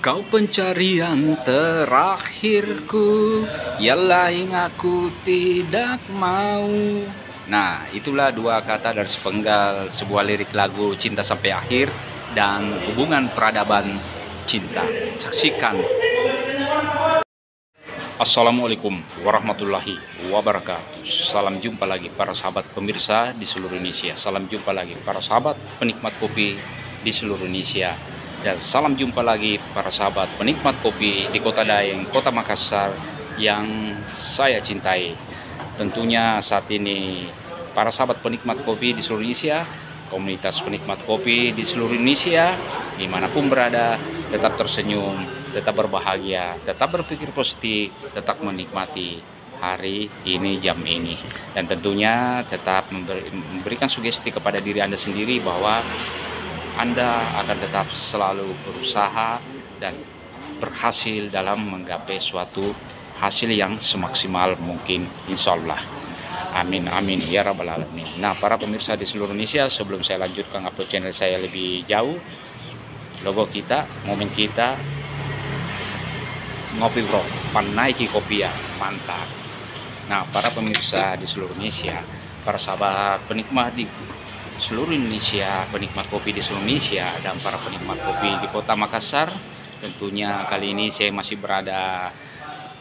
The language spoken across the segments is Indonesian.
Kau pencarian terakhirku, yang lain aku tidak mau. Nah, itulah dua kata dari sepenggal sebuah lirik lagu Cinta Sampai Akhir dan Hubungan Peradaban Cinta. Saksikan. Assalamualaikum warahmatullahi wabarakatuh. Salam jumpa lagi para sahabat pemirsa di seluruh Indonesia. Salam jumpa lagi para sahabat penikmat kopi di seluruh Indonesia. Dan salam jumpa lagi para sahabat penikmat kopi di Kota Daeng, Kota Makassar yang saya cintai. Tentunya saat ini para sahabat penikmat kopi di seluruh Indonesia, komunitas penikmat kopi di seluruh Indonesia, dimanapun berada, tetap tersenyum, tetap berbahagia, tetap berpikir positif, tetap menikmati hari ini, jam ini. Dan tentunya tetap memberikan sugesti kepada diri Anda sendiri bahwa Anda akan tetap selalu berusaha dan berhasil dalam menggapai suatu hasil yang semaksimal mungkin, insya Allah. Amin, amin, ya rabbal alamin. Nah, para pemirsa di seluruh Indonesia, sebelum saya lanjutkan upload channel saya lebih jauh, logo kita, momen kita, ngopi bro, panaiki kopi ya, mantap. Nah, para pemirsa di seluruh Indonesia, para sahabat penikmat di seluruh Indonesia, penikmat kopi di seluruh Indonesia, dan para penikmat kopi di Kota Makassar, tentunya kali ini saya masih berada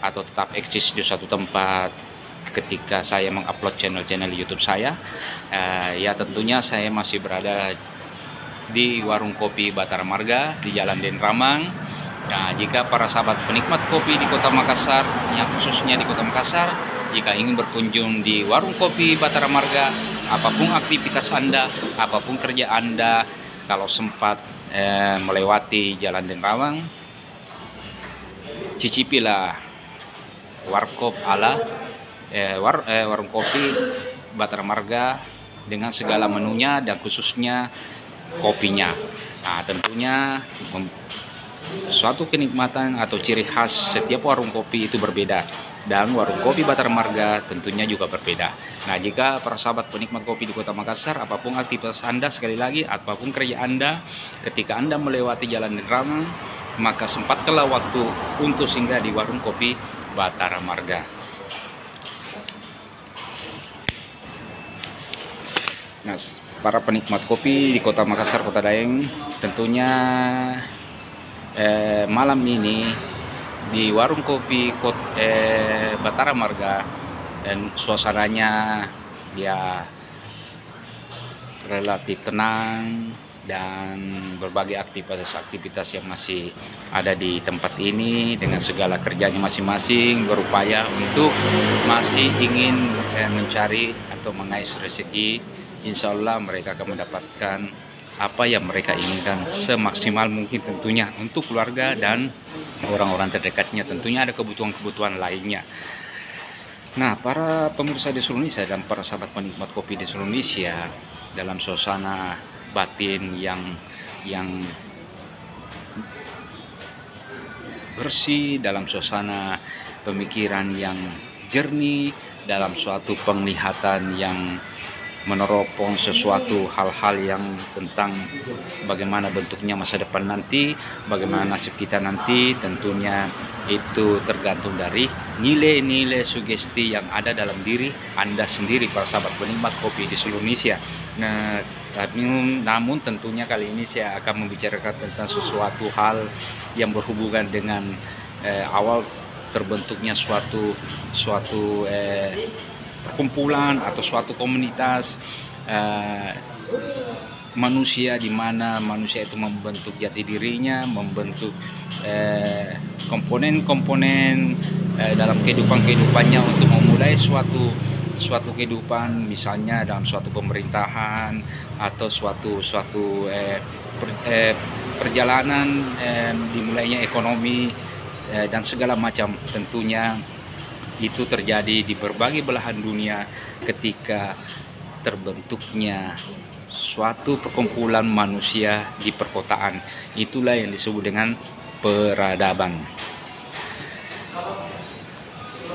atau tetap eksis di suatu tempat ketika saya mengupload channel YouTube saya. Ya tentunya saya masih berada di warung kopi Batara Marga di Jalan Den Ramang. Nah, jika para sahabat penikmat kopi di Kota Makassar, yang khususnya di Kota Makassar, jika ingin berkunjung di warung kopi Batara Marga, apapun aktivitas Anda, apapun kerja Anda, kalau sempat melewati Jalan Den Ramang, cicipilah warkop warung kopi Batara Marga dengan segala menunya dan khususnya kopinya. Nah, tentunya suatu kenikmatan atau ciri khas setiap warung kopi itu berbeda, dan warung kopi Batara Marga tentunya juga berbeda. Nah, jika para sahabat penikmat kopi di Kota Makassar, apapun aktivitas Anda, sekali lagi, apapun kerja Anda, ketika Anda melewati Jalan Den Ramang, maka sempatkanlah waktu untuk singgah di warung kopi Batara Marga. Nah, para penikmat kopi di Kota Makassar, Kota Daeng, tentunya malam ini di warung kopi Batara Marga, dan suasananya ya relatif tenang, dan berbagai aktivitas yang masih ada di tempat ini dengan segala kerjanya masing-masing berupaya untuk masih ingin mencari atau mengais rezeki. Insya Allah mereka akan mendapatkan apa yang mereka inginkan semaksimal mungkin, tentunya untuk keluarga dan orang-orang terdekatnya. Tentunya ada kebutuhan-kebutuhan lainnya. Nah, para pemirsa di seluruh Indonesia dan para sahabat penikmat kopi di seluruh Indonesia, dalam suasana batin yang bersih, dalam suasana pemikiran yang jernih, dalam suatu penglihatan yang meneropong sesuatu hal-hal yang tentang bagaimana bentuknya masa depan nanti, bagaimana nasib kita nanti, tentunya itu tergantung dari nilai-nilai sugesti yang ada dalam diri Anda sendiri, para sahabat penikmat kopi di seluruh Indonesia. Nah, namun tentunya kali ini saya akan membicarakan tentang sesuatu hal yang berhubungan dengan awal terbentuknya suatu perkumpulan atau suatu komunitas manusia, di mana manusia itu membentuk jati dirinya, membentuk komponen-komponen dalam kehidupannya untuk memulai suatu kehidupan, misalnya dalam suatu pemerintahan atau suatu perjalanan dimulainya ekonomi dan segala macam. Tentunya itu terjadi di berbagai belahan dunia ketika terbentuknya suatu perkumpulan manusia di perkotaan. Itulah yang disebut dengan peradaban.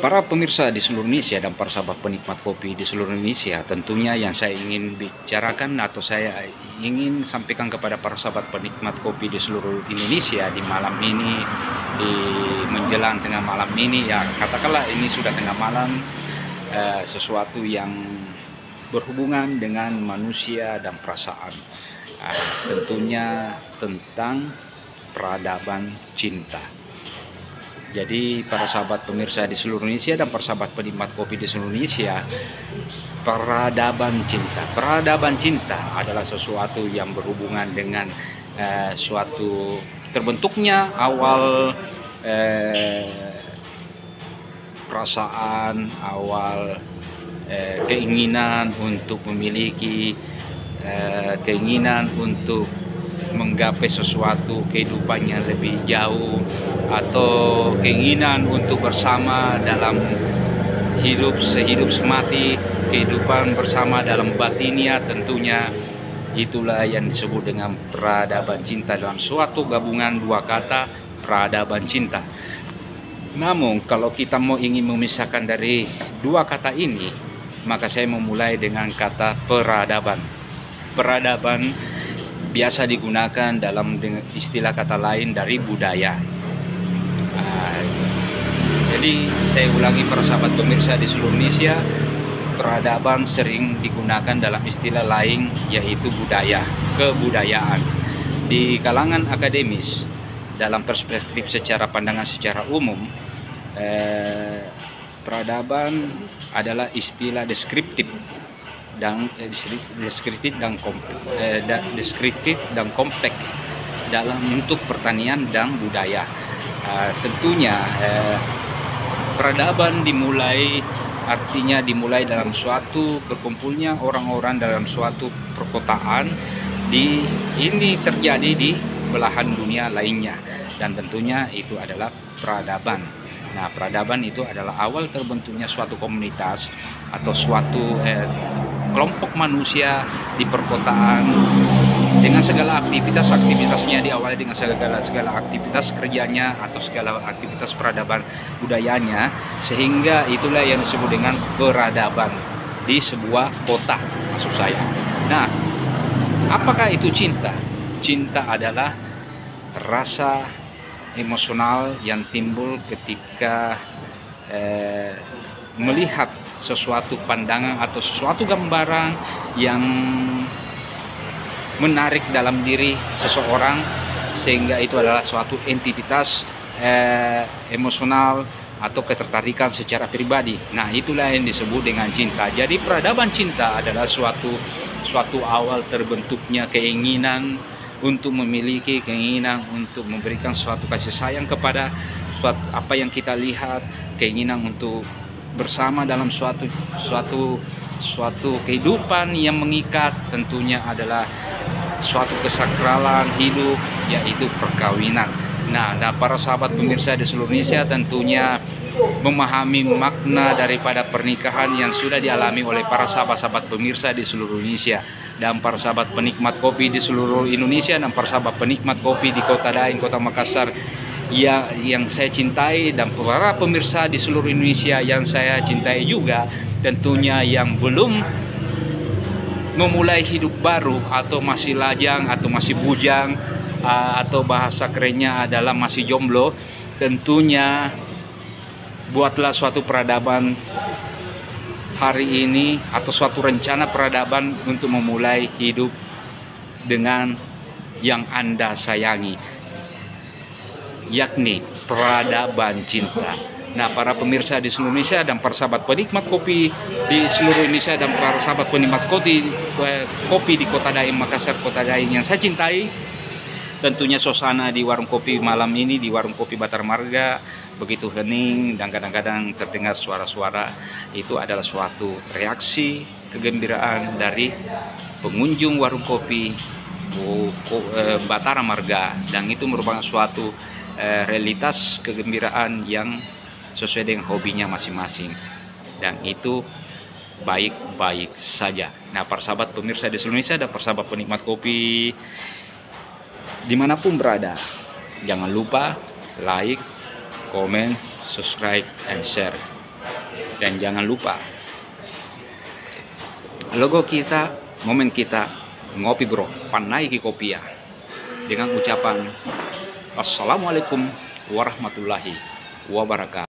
Para pemirsa di seluruh Indonesia dan para sahabat penikmat kopi di seluruh Indonesia, tentunya yang saya ingin bicarakan atau saya ingin sampaikan kepada para sahabat penikmat kopi di seluruh Indonesia di malam ini, di menjelang tengah malam ini, ya katakanlah ini sudah tengah malam, sesuatu yang berhubungan dengan manusia dan perasaan, tentunya tentang peradaban cinta. Jadi para sahabat pemirsa di seluruh Indonesia dan para sahabat penikmat kopi di seluruh Indonesia, peradaban cinta adalah sesuatu yang berhubungan dengan suatu terbentuknya awal perasaan, awal keinginan untuk memiliki, keinginan untuk menggapai sesuatu kehidupan yang lebih jauh, atau keinginan untuk bersama dalam hidup sehidup semati, kehidupan bersama dalam batinia. Tentunya itulah yang disebut dengan peradaban cinta dalam suatu gabungan dua kata, peradaban cinta. Namun kalau kita mau ingin memisahkan dari dua kata ini, maka saya memulai dengan kata peradaban. Peradaban biasa digunakan dalam istilah kata lain dari budaya. Jadi saya ulangi para sahabat pemirsa di seluruh Indonesia, peradaban sering digunakan dalam istilah lain yaitu budaya, kebudayaan. Di kalangan akademis, dalam perspektif secara pandangan secara umum, peradaban adalah istilah deskriptif dan kompleks dalam bentuk pertanian dan budaya. Tentunya peradaban artinya dimulai dalam suatu berkumpulnya orang-orang dalam suatu perkotaan. Ini terjadi di belahan dunia lainnya, dan tentunya itu adalah peradaban. Nah, peradaban itu adalah awal terbentuknya suatu komunitas atau suatu kelompok manusia di perkotaan dengan segala aktivitasnya diawali dengan segala aktivitas kerjanya atau segala aktivitas peradaban budayanya, sehingga itulah yang disebut dengan peradaban di sebuah kota, maksud saya. Nah, apakah itu cinta? Cinta adalah rasa emosional yang timbul ketika melihat sesuatu pandangan atau sesuatu gambaran yang menarik dalam diri seseorang, sehingga itu adalah suatu entitas emosional atau ketertarikan secara pribadi. Nah, itulah yang disebut dengan cinta. Jadi peradaban cinta adalah suatu awal terbentuknya keinginan untuk memiliki, keinginan untuk memberikan suatu kasih sayang kepada apa yang kita lihat, keinginan untuk bersama dalam suatu kehidupan yang mengikat. Tentunya adalah suatu kesakralan hidup, yaitu perkawinan. Nah, para sahabat pemirsa di seluruh Indonesia tentunya memahami makna daripada pernikahan yang sudah dialami oleh para sahabat-sahabat pemirsa di seluruh Indonesia dan para sahabat penikmat kopi di seluruh Indonesia dan para sahabat penikmat kopi di Kota Daeng, Kota Makassar yang saya cintai, dan para pemirsa di seluruh Indonesia yang saya cintai juga, tentunya yang belum memulai hidup baru atau masih lajang atau masih bujang, atau bahasa kerennya adalah masih jomblo. Tentunya buatlah suatu peradaban hari ini atau suatu rencana peradaban untuk memulai hidup dengan yang Anda sayangi, yakni peradaban cinta. Nah, para pemirsa di seluruh Indonesia dan para sahabat penikmat kopi di seluruh Indonesia dan para sahabat penikmat kopi di Kota Daeng, Makassar, Kota Daeng yang saya cintai, tentunya suasana di warung kopi malam ini, di warung kopi Batar Marga, begitu hening dan kadang-kadang terdengar suara-suara. Itu adalah suatu reaksi kegembiraan dari pengunjung warung kopi Batar Marga, dan itu merupakan suatu realitas kegembiraan yang sesuai dengan hobinya masing-masing, dan itu baik-baik saja. Nah, para sahabat pemirsa di seluruh Indonesia dan para sahabat penikmat kopi dimanapun berada, jangan lupa like, comment, subscribe, and share. Dan jangan lupa logo kita, momen kita, ngopi bro, panaiki kopi ya, dengan ucapan Assalamualaikum warahmatullahi wabarakatuh.